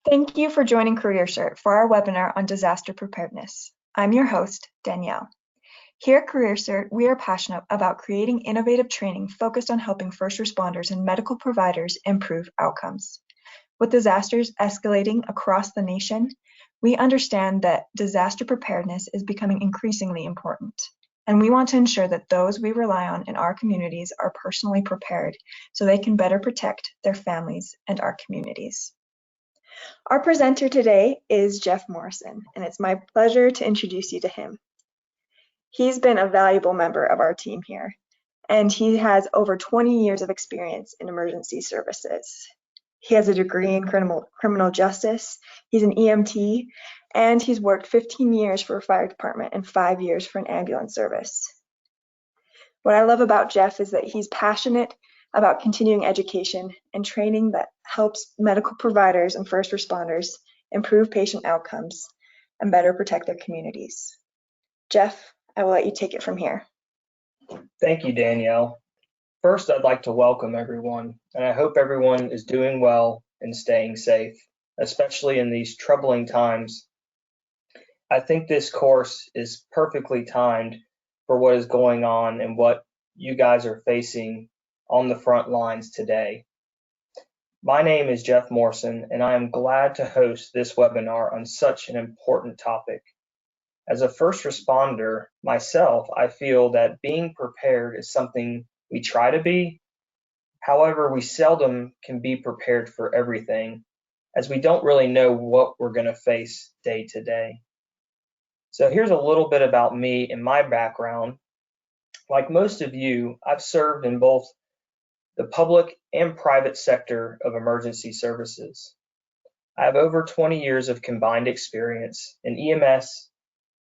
Thank you for joining CareerCert for our webinar on disaster preparedness. I'm your host, Danielle. Here at CareerCert, we are passionate about creating innovative training focused on helping first responders and medical providers improve outcomes. With disasters escalating across the nation, we understand that disaster preparedness is becoming increasingly important, and we want to ensure that those we rely on in our communities are personally prepared so they can better protect their families and our communities. Our presenter today is Jeff Morrison, and it's my pleasure to introduce you to him. He's been a valuable member of our team here, and he has over 20 years of experience in emergency services. He has a degree in criminal justice, he's an EMT, and he's worked 15 years for a fire department and 5 years for an ambulance service. What I love about Jeff is that he's passionate about continuing education and training that helps medical providers and first responders improve patient outcomes and better protect their communities. Jeff, I will let you take it from here. Thank you, Danielle. First, I'd like to welcome everyone, and I hope everyone is doing well and staying safe, especially in these troubling times. I think this course is perfectly timed for what is going on and what you guys are facing on the front lines today. My name is Jeff Morrison, and I am glad to host this webinar on such an important topic. As a first responder myself, I feel that being prepared is something we try to be. However, we seldom can be prepared for everything, as we don't really know what we're going to face day to day. So here's a little bit about me and my background. Like most of you, I've served in both the public and private sector of emergency services. I have over 20 years of combined experience in EMS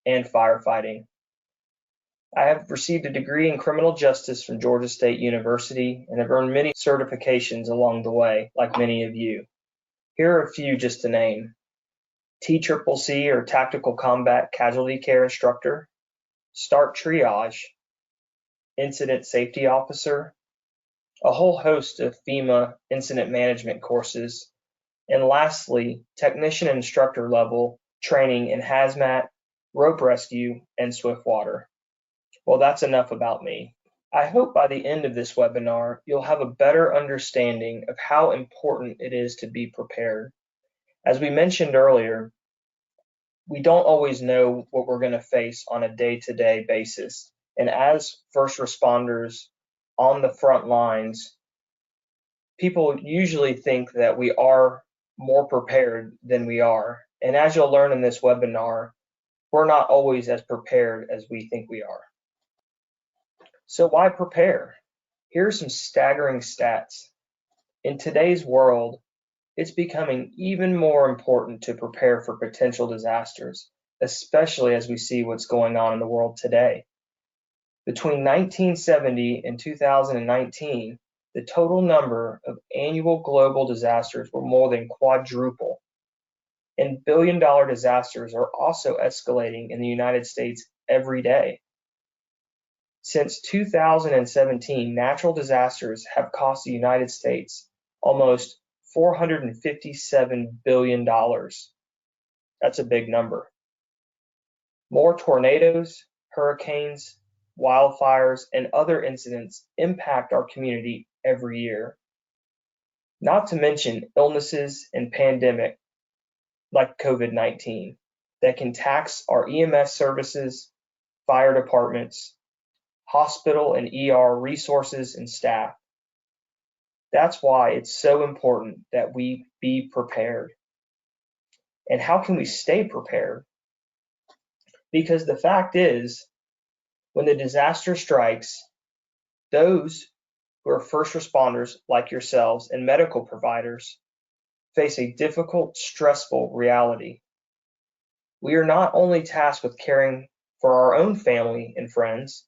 and firefighting. I have received a degree in criminal justice from Georgia State University and have earned many certifications along the way, like many of you. Here are a few just to name: TCCC, or Tactical Combat Casualty Care Instructor, START Triage, Incident Safety Officer, a whole host of FEMA incident management courses, and lastly, technician instructor level training in hazmat, rope rescue, and swift water. Well, that's enough about me. I hope by the end of this webinar, you'll have a better understanding of how important it is to be prepared. As we mentioned earlier, we don't always know what we're going to face on a day-to-day basis. And as first responders on the front lines, people usually think that we are more prepared than we are. And as you'll learn in this webinar, we're not always as prepared as we think we are. So why prepare? Here are some staggering stats. In today's world, it's becoming even more important to prepare for potential disasters, especially as we see what's going on in the world today. Between 1970 and 2019, the total number of annual global disasters were more than quadruple. And billion-dollar disasters are also escalating in the United States every day. Since 2017, natural disasters have cost the United States almost $457 billion. That's a big number. More tornadoes, hurricanes, wildfires, and other incidents impact our community every year. Not to mention illnesses and pandemic like COVID-19 that can tax our EMS services, fire departments, hospital and ER resources and staff. That's why it's so important that we be prepared. And how can we stay prepared? Because the fact is, when the disaster strikes, those who are first responders like yourselves and medical providers face a difficult, stressful reality. We are not only tasked with caring for our own family and friends,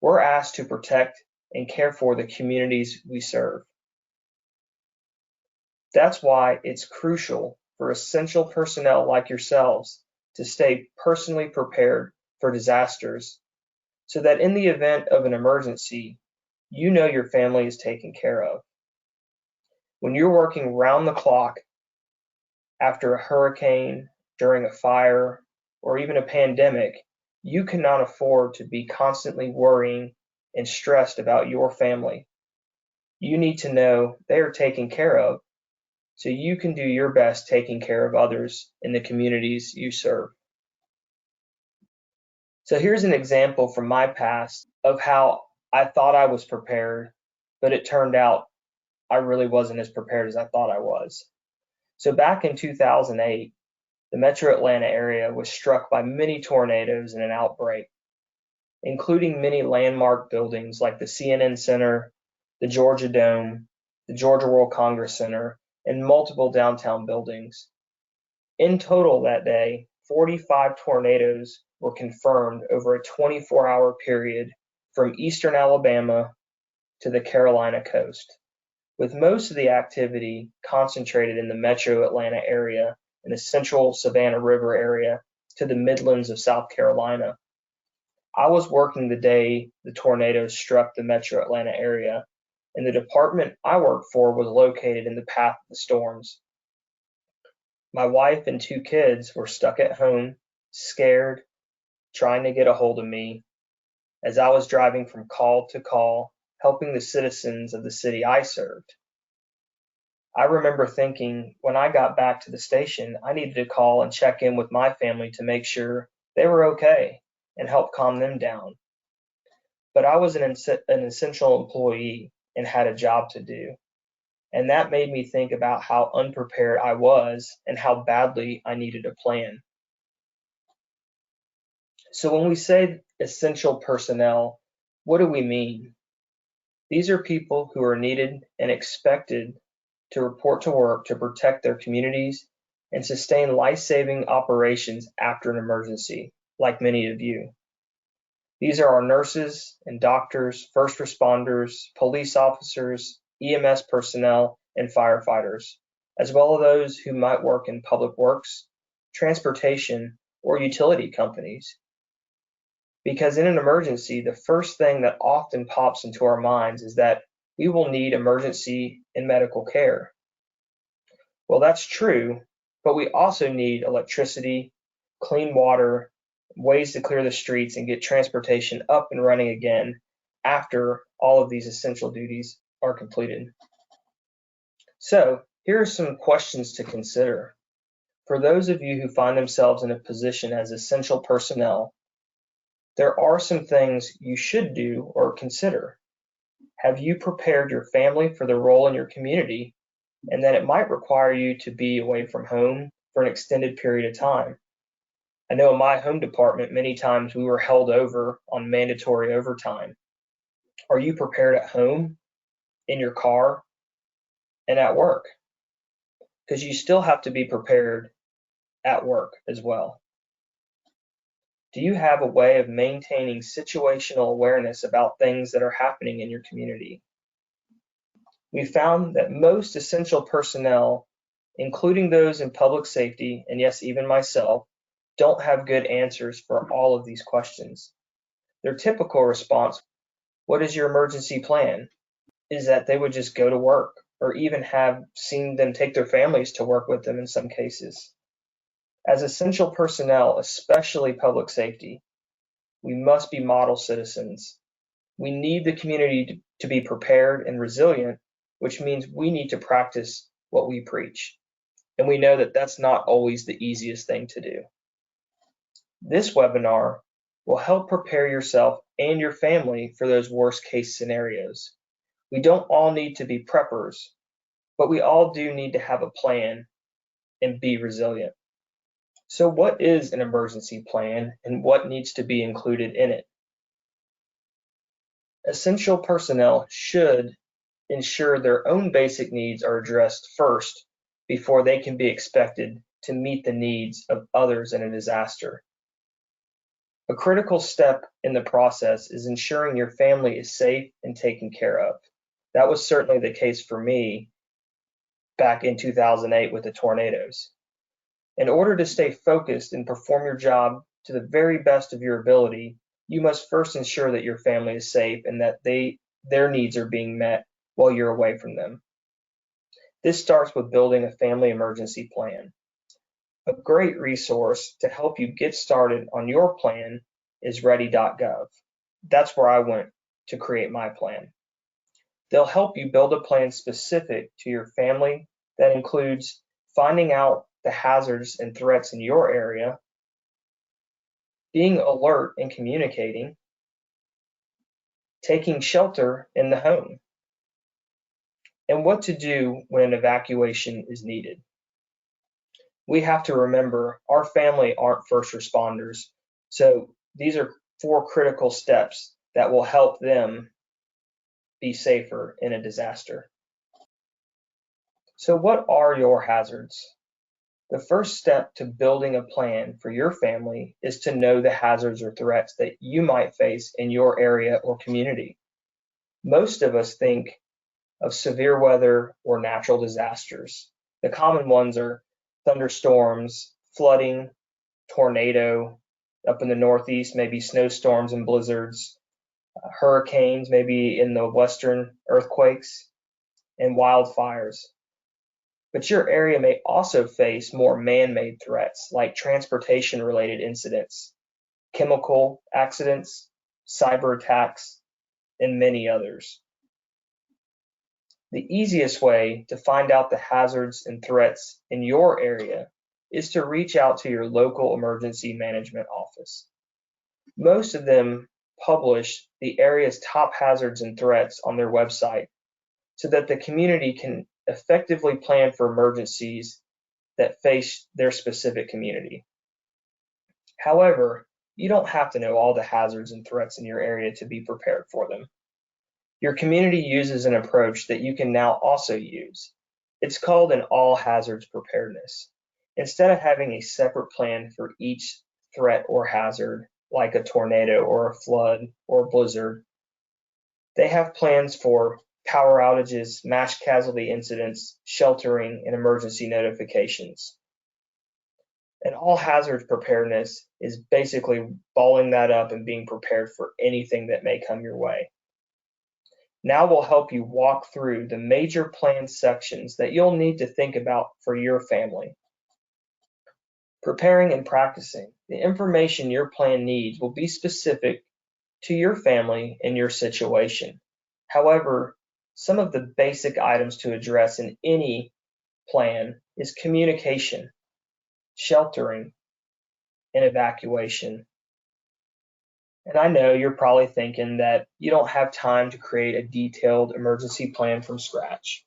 we're asked to protect and care for the communities we serve. That's why it's crucial for essential personnel like yourselves to stay personally prepared for disasters, so that in the event of an emergency, you know your family is taken care of. When you're working round the clock After a hurricane, during a fire, or even a pandemic, you cannot afford to be constantly worrying and stressed about your family. You need to know they are taken care of so you can do your best taking care of others in the communities you serve. So here's an example from my past of how I thought I was prepared, but it turned out I really wasn't as prepared as I thought I was. So back in 2008, the metro Atlanta area was struck by many tornadoes and an outbreak, including many landmark buildings like the CNN Center, the Georgia Dome, the Georgia World Congress Center, and multiple downtown buildings. In total that day, 45 tornadoes were confirmed over a 24-hour period from eastern Alabama to the Carolina coast, with most of the activity concentrated in the metro Atlanta area and the central Savannah River area to the Midlands of South Carolina. I was working the day the tornadoes struck the metro Atlanta area, and the department I worked for was located in the path of the storms. My wife and 2 kids were stuck at home, scared, trying to get a hold of me as I was driving from call to call, helping the citizens of the city I served. I remember thinking when I got back to the station, I needed to call and check in with my family to make sure they were okay and help calm them down. But I was an essential employee and had a job to do. And that made me think about how unprepared I was and how badly I needed a plan. So when we say essential personnel, what do we mean? These are people who are needed and expected to report to work to protect their communities and sustain life-saving operations after an emergency, like many of you. These are our nurses and doctors, first responders, police officers, EMS personnel, and firefighters, as well as those who might work in public works, transportation, or utility companies. Because in an emergency, the first thing that often pops into our minds is that we will need emergency and medical care. Well, that's true, but we also need electricity, clean water, ways to clear the streets and get transportation up and running again after all of these essential duties are completed. So here are some questions to consider. For those of you who find themselves in a position as essential personnel, there are some things you should do or consider. Have you prepared your family for the role in your community and that it might require you to be away from home for an extended period of time? I know in my home department, many times we were held over on mandatory overtime. Are you prepared at home, in your car, and at work? Because you still have to be prepared at work as well. Do you have a way of maintaining situational awareness about things that are happening in your community? We found that most essential personnel, including those in public safety, and yes, even myself, don't have good answers for all of these questions. Their typical response, what is your emergency plan? Is that they would just go to work or even have seen them take their families to work with them in some cases. As essential personnel, especially public safety, we must be model citizens. We need the community to be prepared and resilient, which means we need to practice what we preach. And we know that that's not always the easiest thing to do. This webinar will help prepare yourself and your family for those worst case scenarios. We don't all need to be preppers, but we all do need to have a plan and be resilient. So what is an emergency plan and what needs to be included in it? Essential personnel should ensure their own basic needs are addressed first before they can be expected to meet the needs of others in a disaster. A critical step in the process is ensuring your family is safe and taken care of. That was certainly the case for me back in 2008 with the tornadoes. In order to stay focused and perform your job to the very best of your ability, you must first ensure that your family is safe and that their needs are being met while you're away from them. This starts with building a family emergency plan. A great resource to help you get started on your plan is ready.gov. That's where I went to create my plan. They'll help you build a plan specific to your family that includes finding out the hazards and threats in your area, being alert and communicating, taking shelter in the home, and what to do when an evacuation is needed. We have to remember our family aren't first responders, so these are 4 critical steps that will help them be safer in a disaster. So what are your hazards? The first step to building a plan for your family is to know the hazards or threats that you might face in your area or community. Most of us think of severe weather or natural disasters. The common ones are thunderstorms, flooding, tornado, up in the Northeast, maybe snowstorms and blizzards, hurricanes, maybe in the Western earthquakes, and wildfires. But your area may also face more man-made threats like transportation-related incidents, chemical accidents, cyber attacks, and many others. The easiest way to find out the hazards and threats in your area is to reach out to your local emergency management office. Most of them publish the area's top hazards and threats on their website so that the community can effectively plan for emergencies that face their specific community. However, you don't have to know all the hazards and threats in your area to be prepared for them. Your community uses an approach that you can now also use. It's called an all hazards preparedness. Instead of having a separate plan for each threat or hazard, like a tornado or a flood or a blizzard, they have plans for power outages, mass casualty incidents, sheltering, and emergency notifications. And all hazards preparedness is basically balling that up and being prepared for anything that may come your way. Now we'll help you walk through the major plan sections that you'll need to think about for your family. Preparing and practicing. The information your plan needs will be specific to your family and your situation. However, some of the basic items to address in any plan is communication, sheltering, and evacuation. And I know you're probably thinking that you don't have time to create a detailed emergency plan from scratch.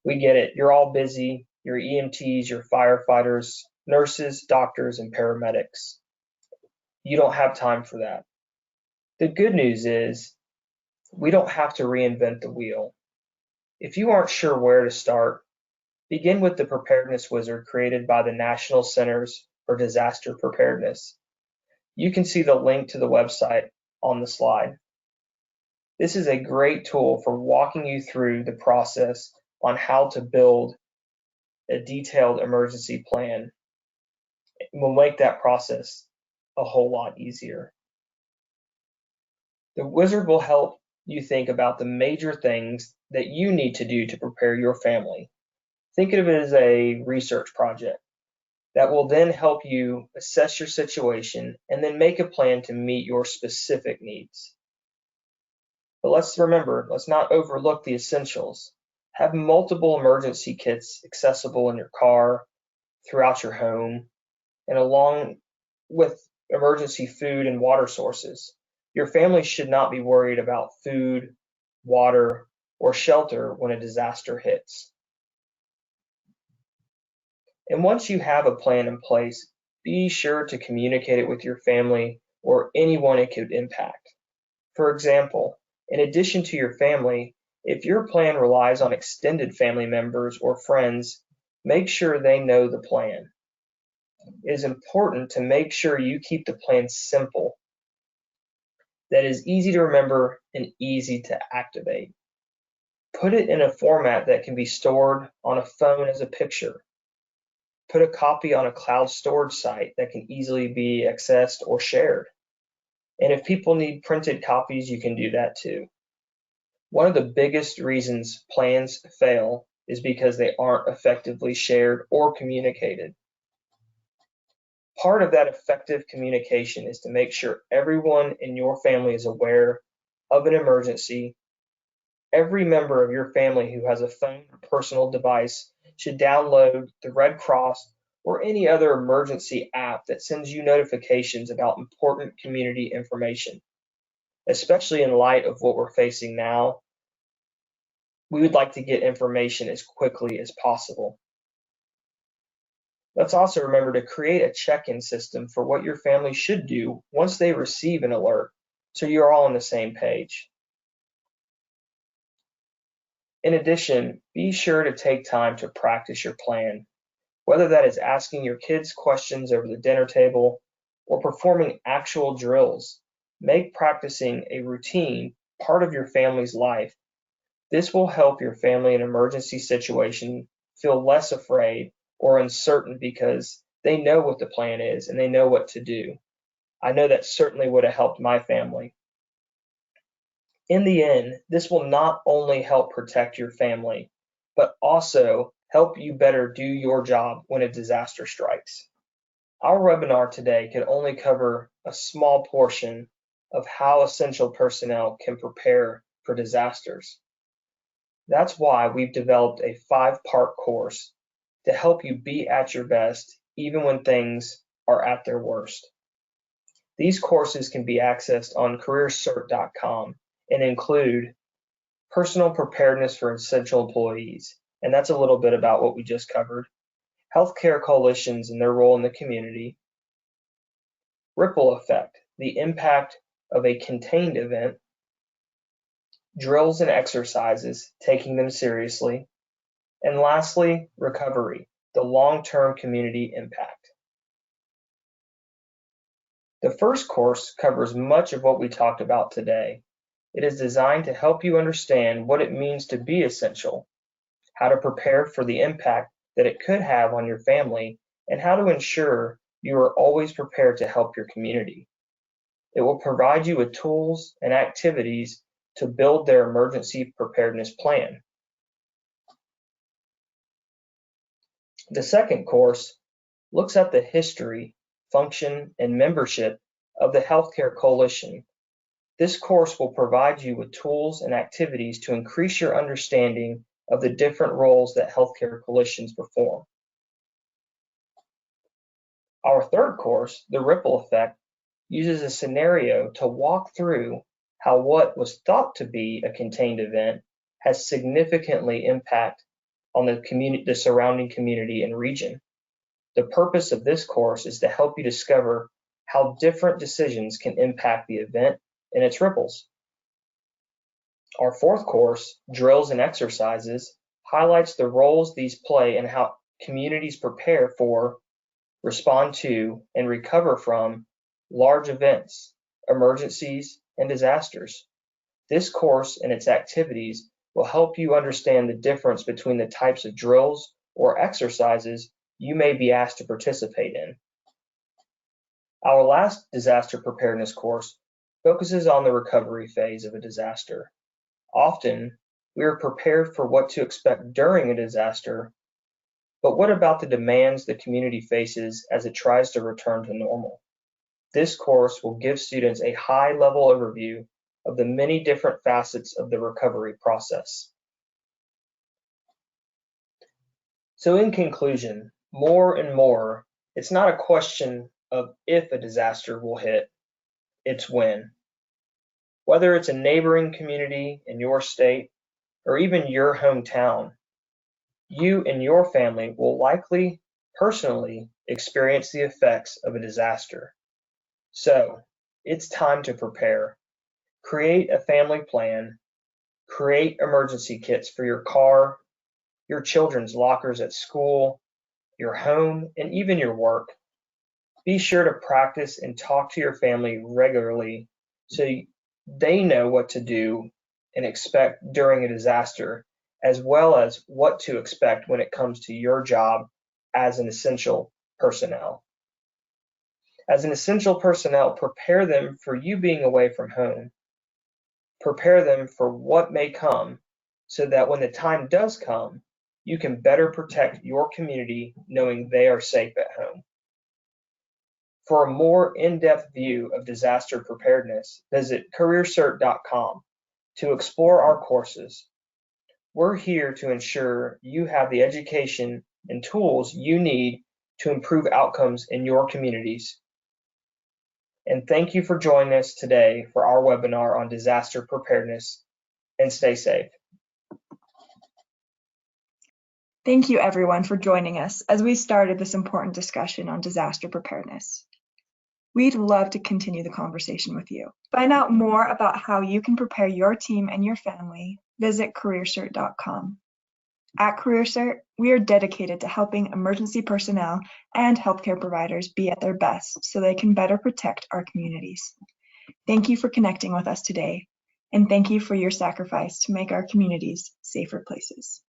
We get it. You're all busy. Your EMTs, your firefighters, nurses, doctors, and paramedics. You don't have time for that. The good news is we don't have to reinvent the wheel. If you aren't sure where to start, begin with the preparedness wizard created by the National Centers for Disaster Preparedness. You can see the link to the website on the slide. This is a great tool for walking you through the process on how to build a detailed emergency plan. It will make that process a whole lot easier. The wizard will help you think about the major things that you need to do to prepare your family. Think of it as a research project that will then help you assess your situation and then make a plan to meet your specific needs. But let's remember, let's not overlook the essentials. Have multiple emergency kits accessible in your car, throughout your home, and along with emergency food and water sources. Your family should not be worried about food, water, or shelter when a disaster hits. And once you have a plan in place, be sure to communicate it with your family or anyone it could impact. For example, in addition to your family, if your plan relies on extended family members or friends, make sure they know the plan. It is important to make sure you keep the plan simple, that is easy to remember and easy to activate. Put it in a format that can be stored on a phone as a picture. Put a copy on a cloud storage site that can easily be accessed or shared. And if people need printed copies, you can do that too. One of the biggest reasons plans fail is because they aren't effectively shared or communicated. Part of that effective communication is to make sure everyone in your family is aware of an emergency. Every member of your family who has a phone or personal device should download the Red Cross or any other emergency app that sends you notifications about important community information. Especially in light of what we're facing now, we would like to get information as quickly as possible. Let's also remember to create a check-in system for what your family should do once they receive an alert, so you're all on the same page. In addition, be sure to take time to practice your plan, whether that is asking your kids questions over the dinner table or performing actual drills. Make practicing a routine part of your family's life. This will help your family in an emergency situation feel less afraid or uncertain because they know what the plan is and they know what to do. I know that certainly would have helped my family. In the end, this will not only help protect your family, but also help you better do your job when a disaster strikes. Our webinar today could only cover a small portion of how essential personnel can prepare for disasters. That's why we've developed a 5-part course to help you be at your best even when things are at their worst. These courses can be accessed on careercert.com and include personal preparedness for essential employees, and that's a little bit about what we just covered, healthcare coalitions and their role in the community, ripple effect, the impact of a contained event, drills and exercises, taking them seriously, and lastly, recovery, the long-term community impact. The first course covers much of what we talked about today. It is designed to help you understand what it means to be essential, how to prepare for the impact that it could have on your family, and how to ensure you are always prepared to help your community. It will provide you with tools and activities to build their emergency preparedness plan. The second course looks at the history, function, and membership of the Healthcare Coalition. This course will provide you with tools and activities to increase your understanding of the different roles that healthcare coalitions perform. Our third course, the ripple effect, uses a scenario to walk through how what was thought to be a contained event has significantly impact on the surrounding community and region. The purpose of this course is to help you discover how different decisions can impact the event and its ripples. Our fourth course, drills and exercises, highlights the roles these play and how communities prepare for, respond to, and recover from large events, emergencies, and disasters. This course and its activities will help you understand the difference between the types of drills or exercises you may be asked to participate in. Our last disaster preparedness course focuses on the recovery phase of a disaster. Often, we are prepared for what to expect during a disaster, but what about the demands the community faces as it tries to return to normal? This course will give students a high-level overview of the many different facets of the recovery process. So in conclusion, more and more, it's not a question of if a disaster will hit, it's when. Whether it's a neighboring community in your state or even your hometown, you and your family will likely personally experience the effects of a disaster. So it's time to prepare. Create a family plan, create emergency kits for your car, your children's lockers at school, your home, and even your work. Be sure to practice and talk to your family regularly so they know what to do and expect during a disaster, as well as what to expect when it comes to your job as an essential personnel. As an essential personnel, prepare them for you being away from home. Prepare them for what may come so that when the time does come, you can better protect your community knowing they are safe at home. For a more in-depth view of disaster preparedness, visit careercert.com to explore our courses. We're here to ensure you have the education and tools you need to improve outcomes in your communities. And thank you for joining us today for our webinar on disaster preparedness, and stay safe. Thank you everyone for joining us as we started this important discussion on disaster preparedness. We'd love to continue the conversation with you. Find out more about how you can prepare your team and your family, visit careercert.com. At CareerCert, we are dedicated to helping emergency personnel and healthcare providers be at their best so they can better protect our communities. Thank you for connecting with us today, and thank you for your sacrifice to make our communities safer places.